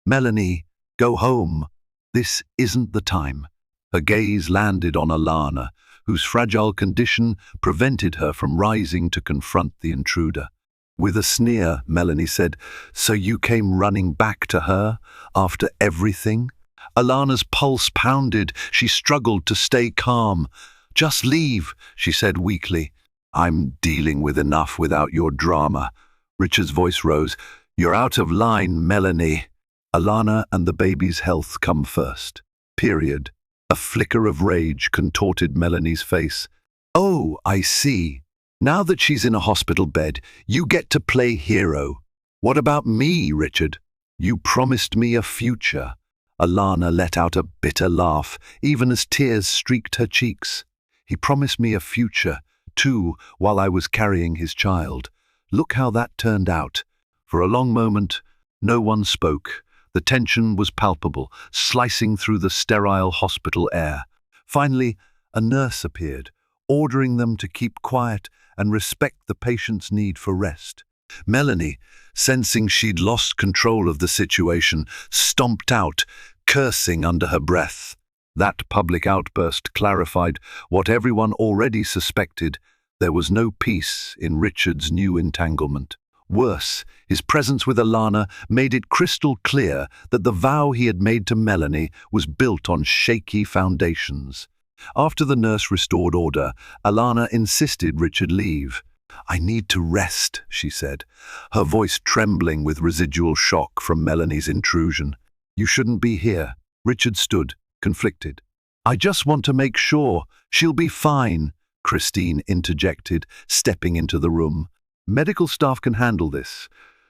"Melanie, go home. This isn't the time." Her gaze landed on Alana, whose fragile condition prevented her from rising to confront the intruder. With a sneer, Melanie said, "So you came running back to her after everything?" Alana's pulse pounded. She struggled to stay calm. "Just leave," she said weakly. "I'm dealing with enough without your drama." Richard's voice rose. "You're out of line, Melanie. Alana and the baby's health come first. Period." A flicker of rage contorted Melanie's face. "Oh, I see. Now that she's in a hospital bed, you get to play hero. What about me, Richard? You promised me a future." Alana let out a bitter laugh, even as tears streaked her cheeks. "He promised me a future, too, while I was carrying his child. Look how that turned out." For a long moment, no one spoke, The tension was palpable, slicing through the sterile hospital air. Finally, a nurse appeared, ordering them to keep quiet and respect the patient's need for rest. Melanie, sensing she'd lost control of the situation, stomped out, cursing under her breath. That public outburst clarified what everyone already suspected: there was no peace in Richard's new entanglement. Worse, his presence with Alana made it crystal clear that the vow he had made to Melanie was built on shaky foundations. After the nurse restored order, Alana insisted Richard leave. "I need to rest," she said, her voice trembling with residual shock from Melanie's intrusion. "You shouldn't be here." Richard stood, conflicted. "I just want to make sure. She'll be fine," Christine interjected, stepping into the room. "Medical staff can handle this.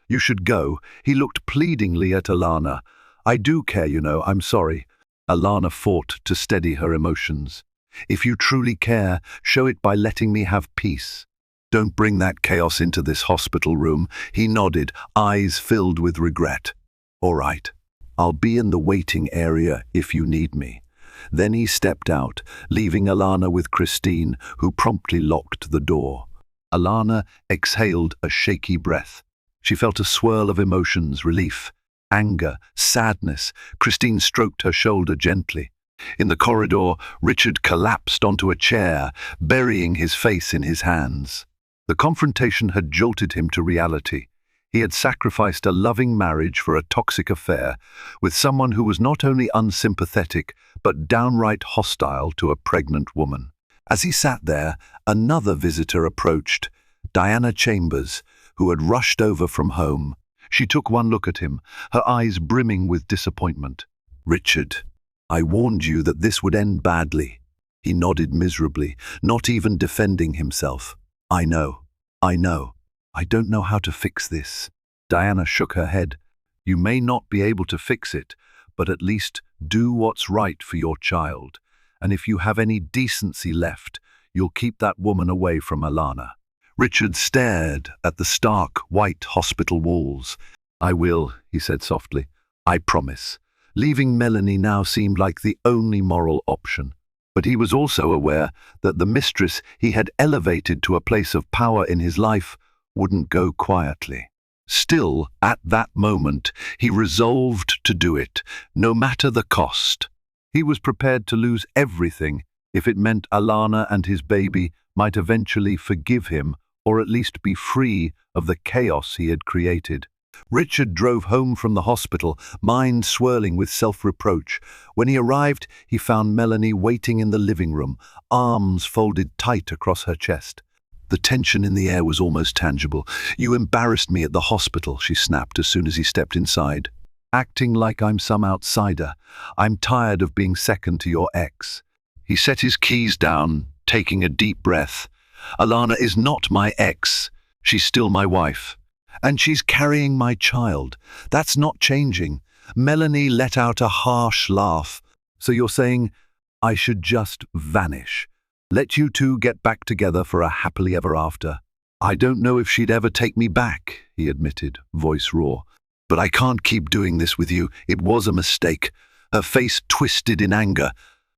You should go." He looked pleadingly at Alana. "I do care, you know. I'm sorry." Alana fought to steady her emotions. "If you truly care, show it by letting me have peace. Don't bring that chaos into this hospital room." He nodded, eyes filled with regret. "All right. I'll be in the waiting area if you need me." Then he stepped out, leaving Alana with Christine, who promptly locked the door. Alana exhaled a shaky breath. She felt a swirl of emotions: relief, anger, sadness. Christine stroked her shoulder gently. In the corridor, Richard collapsed onto a chair, burying his face in his hands. The confrontation had jolted him to reality. He had sacrificed a loving marriage for a toxic affair with someone who was not only unsympathetic, but downright hostile to a pregnant woman. As he sat there, another visitor approached, Diana Chambers, who had rushed over from home. She took one look at him, her eyes brimming with disappointment. "Richard, I warned you that this would end badly." He nodded miserably, not even defending himself. I know. I don't know how to fix this." Diana shook her head. "You may not be able to fix it, but at least do what's right for your child. And if you have any decency left, you'll keep that woman away from Alana." Richard stared at the stark, white hospital walls. "I will," he said softly. "I promise." Leaving Melanie now seemed like the only moral option. But he was also aware that the mistress he had elevated to a place of power in his life wouldn't go quietly. Still, at that moment, he resolved to do it, no matter the cost. He was prepared to lose everything if it meant Alana and his baby might eventually forgive him, or at least be free of the chaos he had created. Richard drove home from the hospital, mind swirling with self-reproach. When he arrived, he found Melanie waiting in the living room, arms folded tight across her chest. The tension in the air was almost tangible. "You embarrassed me at the hospital," she snapped as soon as he stepped inside. "Acting like I'm some outsider. I'm tired of being second to your ex." He set his keys down, taking a deep breath. "Alana is not my ex. She's still my wife. And she's carrying my child. That's not changing." Melanie let out a harsh laugh. "So you're saying I should just vanish? Let you two get back together for a happily ever after?" "I don't know if she'd ever take me back," he admitted, voice raw. "But I can't keep doing this with you. It was a mistake." Her face twisted in anger.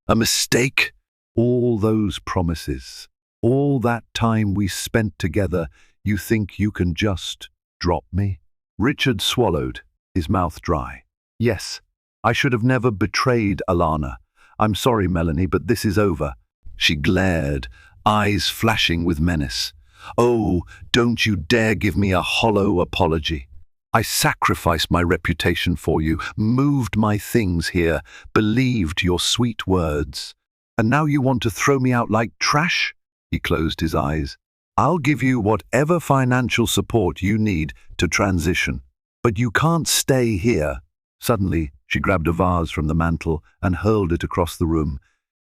"A mistake? All those promises, all that time we spent together, you think you can just drop me?" Richard swallowed, his mouth dry. "Yes, I should have never betrayed Alana. I'm sorry, Melanie, but this is over." She glared, eyes flashing with menace. "Oh, don't you dare give me a hollow apology. I sacrificed my reputation for you, moved my things here, believed your sweet words. And now you want to throw me out like trash?" He closed his eyes. "I'll give you whatever financial support you need to transition. But you can't stay here." Suddenly, she grabbed a vase from the mantel and hurled it across the room.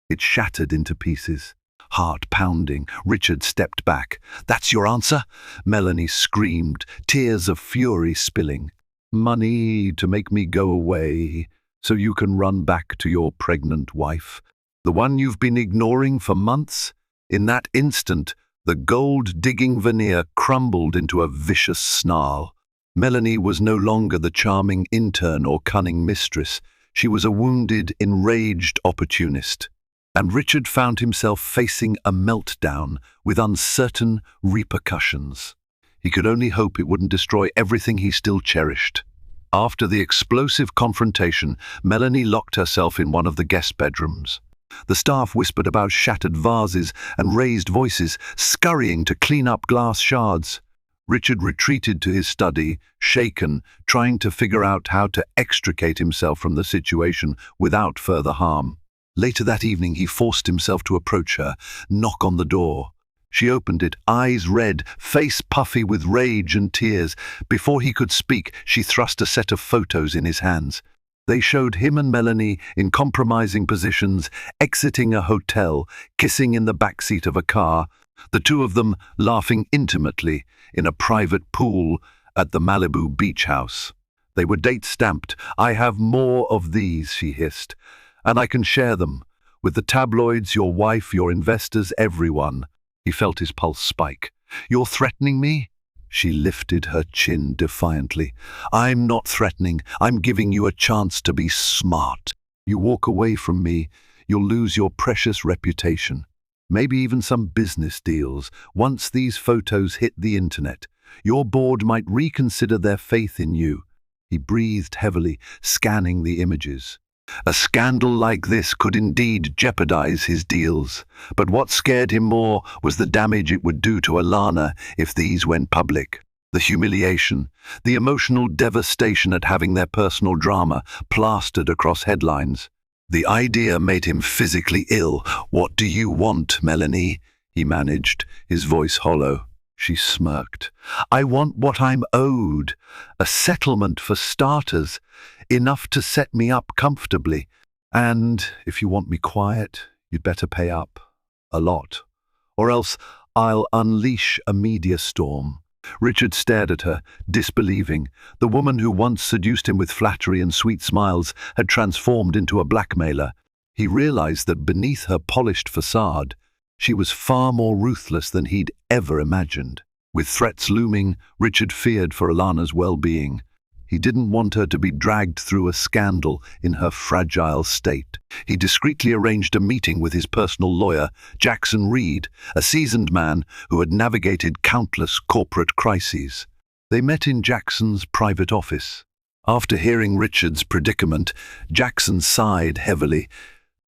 It shattered into pieces. Heart pounding, Richard stepped back. "That's your answer?" Melanie screamed, tears of fury spilling. "Money to make me go away, so you can run back to your pregnant wife? The one you've been ignoring for months?" In that instant, the gold-digging veneer crumbled into a vicious snarl. Melanie was no longer the charming intern or cunning mistress. She was a wounded, enraged opportunist. And Richard found himself facing a meltdown with uncertain repercussions. He could only hope it wouldn't destroy everything he still cherished. After the explosive confrontation, Melanie locked herself in one of the guest bedrooms. The staff whispered about shattered vases and raised voices, scurrying to clean up glass shards. Richard retreated to his study, shaken, trying to figure out how to extricate himself from the situation without further harm. Later that evening, he forced himself to approach her, knock on the door. She opened it, eyes red, face puffy with rage and tears. Before he could speak, she thrust a set of photos in his hands. They showed him and Melanie in compromising positions, exiting a hotel, kissing in the backseat of a car, the two of them laughing intimately in a private pool at the Malibu beach house. They were date-stamped. "I have more of these," she hissed, "and I can share them with the tabloids, your wife, your investors, everyone." He felt his pulse spike. "You're threatening me?" She lifted her chin defiantly. "I'm not threatening. I'm giving you a chance to be smart. You walk away from me, you'll lose your precious reputation. Maybe even some business deals. Once these photos hit the internet, your board might reconsider their faith in you." He breathed heavily, scanning the images. A scandal like this could indeed jeopardize his deals. But what scared him more was the damage it would do to Alana if these went public. The humiliation, the emotional devastation at having their personal drama plastered across headlines. The idea made him physically ill. "What do you want, Melanie?" he managed, his voice hollow. She smirked. "I want what I'm owed. A settlement for starters, enough to set me up comfortably. And if you want me quiet, you'd better pay up. A lot. Or else I'll unleash a media storm." Richard stared at her, disbelieving. The woman who once seduced him with flattery and sweet smiles had transformed into a blackmailer. He realized that beneath her polished facade, she was far more ruthless than he'd ever imagined. With threats looming, Richard feared for Alana's well-being. He didn't want her to be dragged through a scandal in her fragile state. He discreetly arranged a meeting with his personal lawyer, Jackson Reed, a seasoned man who had navigated countless corporate crises. They met in Jackson's private office. After hearing Richard's predicament, Jackson sighed heavily.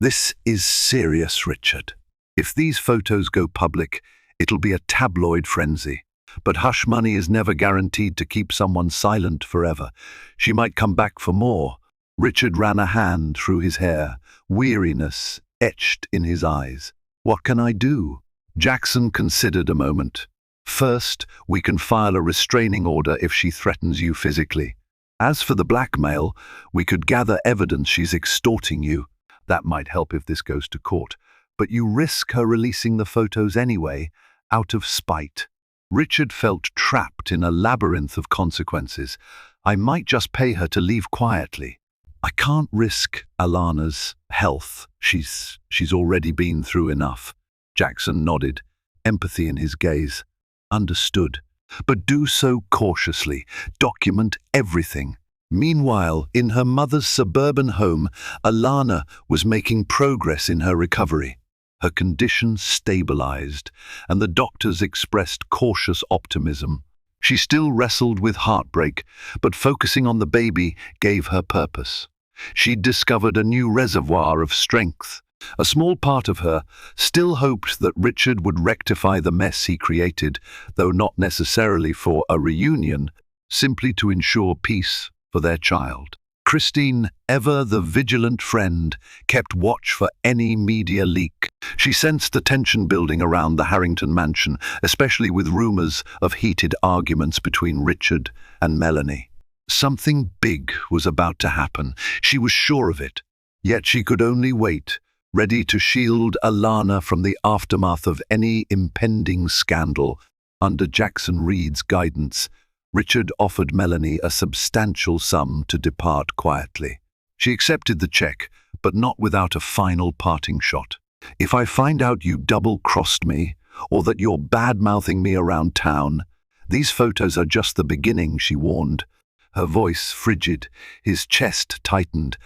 "This is serious, Richard. If these photos go public, it'll be a tabloid frenzy. But hush money is never guaranteed to keep someone silent forever. She might come back for more." Richard ran a hand through his hair, weariness etched in his eyes. "What can I do?" Jackson considered a moment. "First, we can file a restraining order if she threatens you physically. As for the blackmail, we could gather evidence she's extorting you. That might help if this goes to court. But you risk her releasing the photos anyway, out of spite." Richard felt trapped in a labyrinth of consequences. "I might just pay her to leave quietly. I can't risk Alana's health. She's already been through enough." Jackson nodded, empathy in his gaze. "Understood. But do so cautiously. Document everything." Meanwhile, in her mother's suburban home, Alana was making progress in her recovery. Her condition stabilized, and the doctors expressed cautious optimism. She still wrestled with heartbreak, but focusing on the baby gave her purpose. She'd discovered a new reservoir of strength. A small part of her still hoped that Richard would rectify the mess he created, though not necessarily for a reunion, simply to ensure peace for their child. Christine, ever the vigilant friend, kept watch for any media leak. She sensed the tension building around the Harrington mansion, especially with rumors of heated arguments between Richard and Melanie. Something big was about to happen. She was sure of it. Yet she could only wait, ready to shield Alana from the aftermath of any impending scandal. Under Jackson Reed's guidance, Richard offered Melanie a substantial sum to depart quietly. She accepted the check, but not without a final parting shot. "If I find out you double-crossed me, or that you're bad-mouthing me around town, "These photos are just the beginning," she warned, her voice frigid, his chest tightened.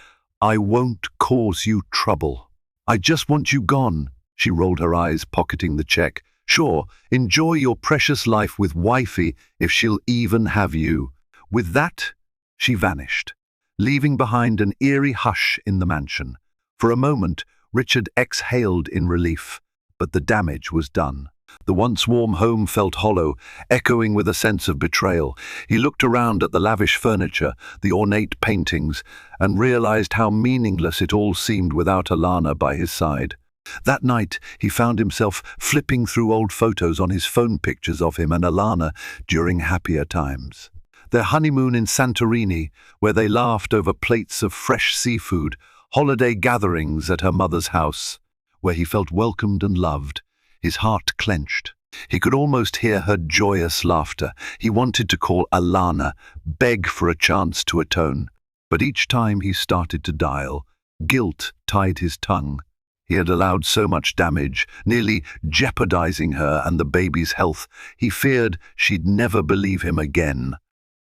"I won't cause you trouble. I just want you gone." She rolled her eyes, pocketing the check. "Sure, enjoy your precious life with wifey, if she'll even have you." With that, she vanished, leaving behind an eerie hush in the mansion. For a moment, Richard exhaled in relief, but the damage was done. The once warm home felt hollow, echoing with a sense of betrayal. He looked around at the lavish furniture, the ornate paintings, and realized how meaningless it all seemed without Alana by his side. That night, he found himself flipping through old photos on his phone, pictures of him and Alana during happier times. Their honeymoon in Santorini, where they laughed over plates of fresh seafood, holiday gatherings at her mother's house, where he felt welcomed and loved. His heart clenched. He could almost hear her joyous laughter. He wanted to call Alana, beg for a chance to atone. But each time he started to dial, guilt tied his tongue. He had allowed so much damage, nearly jeopardizing her and the baby's health. He feared she'd never believe him again.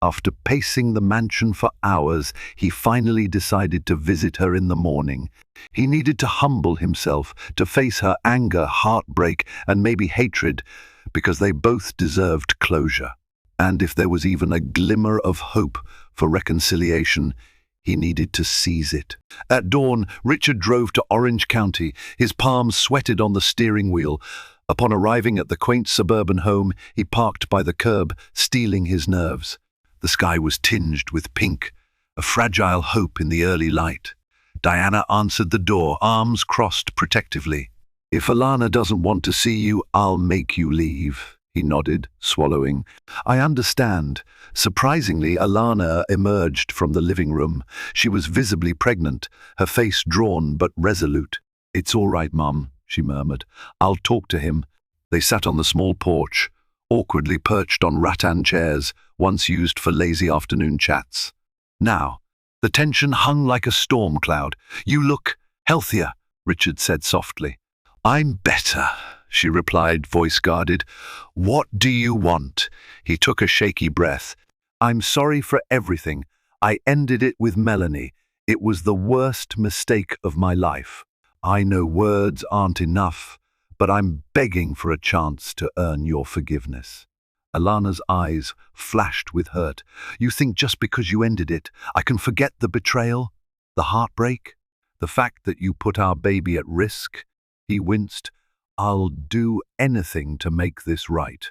After pacing the mansion for hours, he finally decided to visit her in the morning. He needed to humble himself, to face her anger, heartbreak, and maybe hatred, because they both deserved closure. And if there was even a glimmer of hope for reconciliation, he needed to seize it. At dawn, Richard drove to Orange County. His palms sweated on the steering wheel. Upon arriving at the quaint suburban home, he parked by the curb, steeling his nerves. The sky was tinged with pink, a fragile hope in the early light. Diana answered the door, arms crossed protectively. "If Alana doesn't want to see you, I'll make you leave," he nodded, swallowing. "I understand." Surprisingly, Alana emerged from the living room. She was visibly pregnant, her face drawn but resolute. "It's all right, Mum," she murmured. "I'll talk to him." They sat on the small porch, awkwardly perched on rattan chairs, once used for lazy afternoon chats. Now, the tension hung like a storm cloud. "You look healthier," Richard said softly. "I'm better," she replied, voice guarded. "What do you want?" He took a shaky breath. "I'm sorry for everything. I ended it with Melanie. It was the worst mistake of my life. I know words aren't enough, but I'm begging for a chance to earn your forgiveness." Alana's eyes flashed with hurt. "You think just because you ended it, I can forget the betrayal, the heartbreak, the fact that you put our baby at risk?" He winced. "I'll do anything to make this right."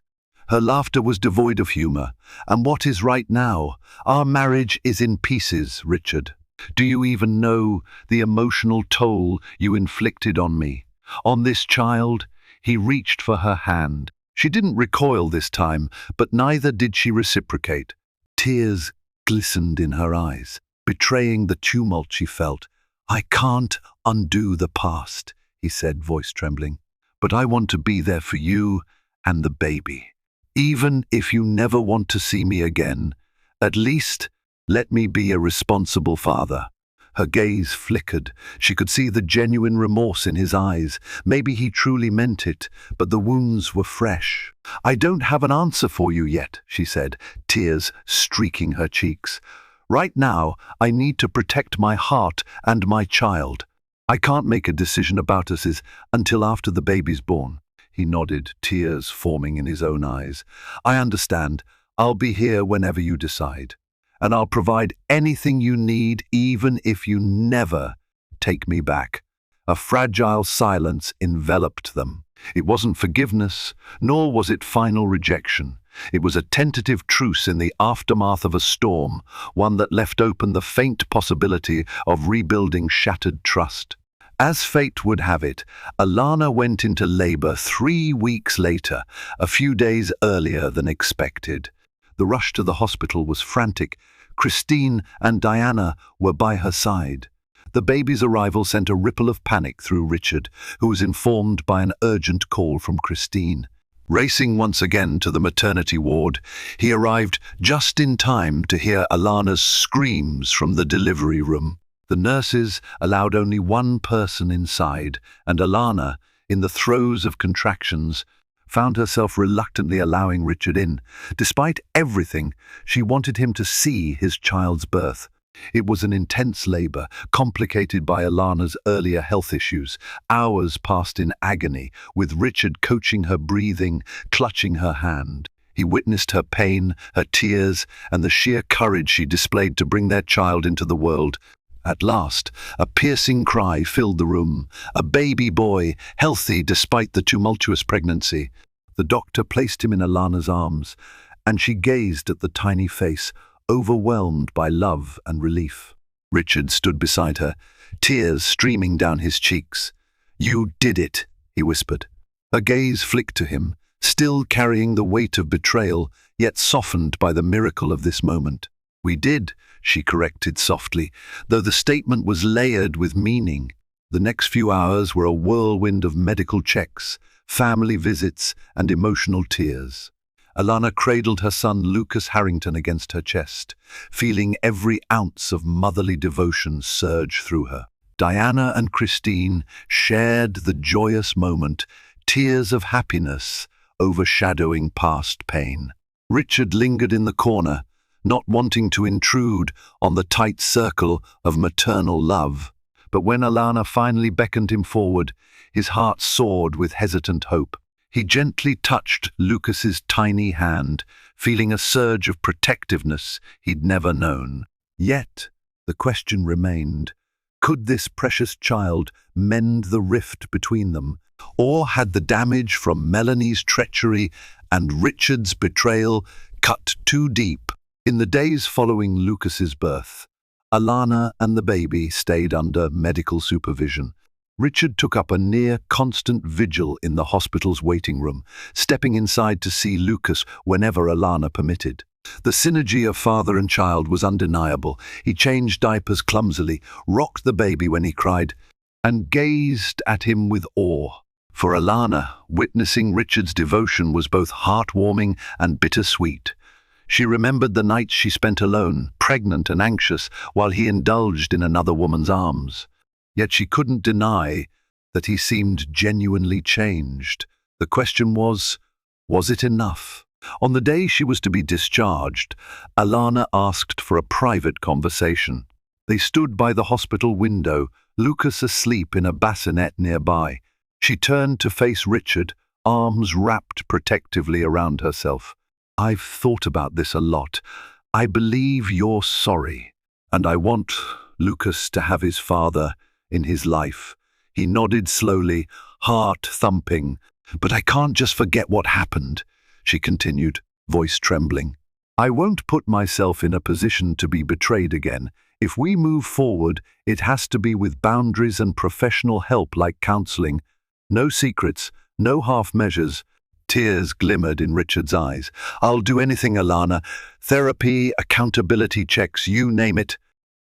Her laughter was devoid of humor. "And what is right now? Our marriage is in pieces, Richard. Do you even know the emotional toll you inflicted on me, on this child?" He reached for her hand. She didn't recoil this time, but neither did she reciprocate. Tears glistened in her eyes, betraying the tumult she felt. "I can't undo the past," he said, voice trembling. "But I want to be there for you and the baby. Even if you never want to see me again, at least let me be a responsible father." Her gaze flickered. She could see the genuine remorse in his eyes. Maybe he truly meant it, but the wounds were fresh. "I don't have an answer for you yet," she said, tears streaking her cheeks. "Right now, I need to protect my heart and my child. I can't make a decision about us until after the baby's born." He nodded, tears forming in his own eyes. "I understand. I'll be here whenever you decide. And I'll provide anything you need, even if you never take me back." A fragile silence enveloped them. It wasn't forgiveness, nor was it final rejection. It was a tentative truce in the aftermath of a storm, one that left open the faint possibility of rebuilding shattered trust. As fate would have it, Alana went into labor 3 weeks later, a few days earlier than expected. The rush to the hospital was frantic. Christine and Diana were by her side. The baby's arrival sent a ripple of panic through Richard, who was informed by an urgent call from Christine. Racing once again to the maternity ward, he arrived just in time to hear Alana's screams from the delivery room. The nurses allowed only one person inside, and Alana, in the throes of contractions, found herself reluctantly allowing Richard in. Despite everything, she wanted him to see his child's birth. It was an intense labor, complicated by Alana's earlier health issues. Hours passed in agony, with Richard coaching her breathing, clutching her hand. He witnessed her pain, her tears, and the sheer courage she displayed to bring their child into the world. At last, a piercing cry filled the room. A baby boy, healthy despite the tumultuous pregnancy. The doctor placed him in Alana's arms, and she gazed at the tiny face, overwhelmed by love and relief. Richard stood beside her, tears streaming down his cheeks. "You did it," he whispered. Her gaze flicked to him, still carrying the weight of betrayal, yet softened by the miracle of this moment. "We did," she corrected softly, though the statement was layered with meaning. The next few hours were a whirlwind of medical checks, family visits, and emotional tears. Alana cradled her son Lucas Harrington against her chest, feeling every ounce of motherly devotion surge through her. Diana and Christine shared the joyous moment, tears of happiness overshadowing past pain. Richard lingered in the corner, not wanting to intrude on the tight circle of maternal love. But when Alana finally beckoned him forward, his heart soared with hesitant hope. He gently touched Lucas's tiny hand, feeling a surge of protectiveness he'd never known. Yet, the question remained, could this precious child mend the rift between them? Or had the damage from Melanie's treachery and Richard's betrayal cut too deep? In the days following Lucas's birth, Alana and the baby stayed under medical supervision. Richard took up a near-constant vigil in the hospital's waiting room, stepping inside to see Lucas whenever Alana permitted. The synergy of father and child was undeniable. He changed diapers clumsily, rocked the baby when he cried, and gazed at him with awe. For Alana, witnessing Richard's devotion was both heartwarming and bittersweet. She remembered the nights she spent alone, pregnant and anxious, while he indulged in another woman's arms. Yet she couldn't deny that he seemed genuinely changed. The question was it enough? On the day she was to be discharged, Alana asked for a private conversation. They stood by the hospital window, Lucas asleep in a bassinet nearby. She turned to face Richard, arms wrapped protectively around herself. "I've thought about this a lot. I believe you're sorry, and I want Lucas to have his father in his life." He nodded slowly, heart thumping. "But I can't just forget what happened," she continued, voice trembling. "I won't put myself in a position to be betrayed again. If we move forward, it has to be with boundaries and professional help like counseling. No secrets, no half measures." Tears glimmered in Richard's eyes. "I'll do anything, Alana. Therapy, accountability checks, you name it.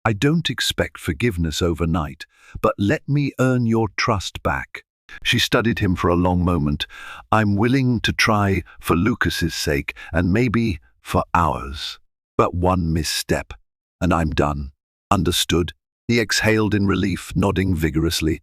I don't expect forgiveness overnight, but let me earn your trust back." She studied him for a long moment. "I'm willing to try for Lucas's sake, and maybe for ours. But one misstep, and I'm done." "Understood." He exhaled in relief, nodding vigorously.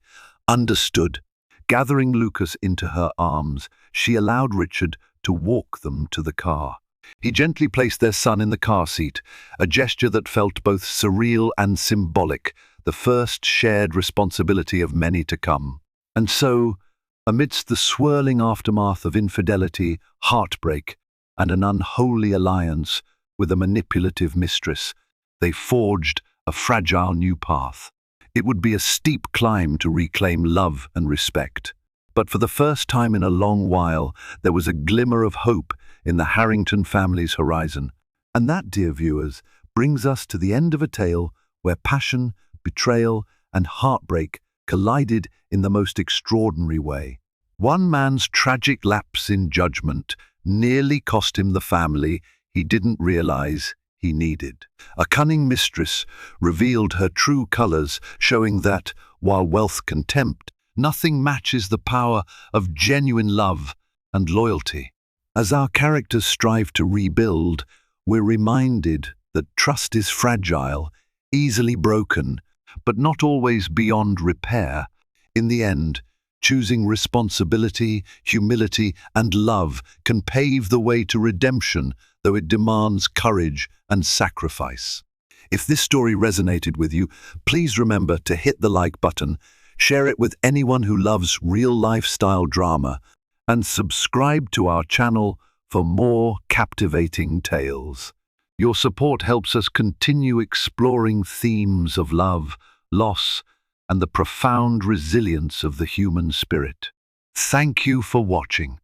"Understood." Gathering Lucas into her arms, she allowed Richard to walk them to the car. He gently placed their son in the car seat, a gesture that felt both surreal and symbolic, the first shared responsibility of many to come. And so, amidst the swirling aftermath of infidelity, heartbreak, and an unholy alliance with a manipulative mistress, they forged a fragile new path. It would be a steep climb to reclaim love and respect. But for the first time in a long while, there was a glimmer of hope in the Harrington family's horizon. And that, dear viewers, brings us to the end of a tale where passion, betrayal, and heartbreak collided in the most extraordinary way. One man's tragic lapse in judgment nearly cost him the family he didn't realize he needed. A cunning mistress revealed her true colors, showing that, while wealth can tempt, nothing matches the power of genuine love and loyalty. As our characters strive to rebuild, we're reminded that trust is fragile, easily broken, but not always beyond repair. In the end, Choosing responsibility, humility, and love can pave the way to redemption, though it demands courage and sacrifice. If this story resonated with you, please remember to hit the like button, share it with anyone who loves real lifestyle drama, and subscribe to our channel for more captivating tales. Your support helps us continue exploring themes of love, loss, and the profound resilience of the human spirit. Thank you for watching.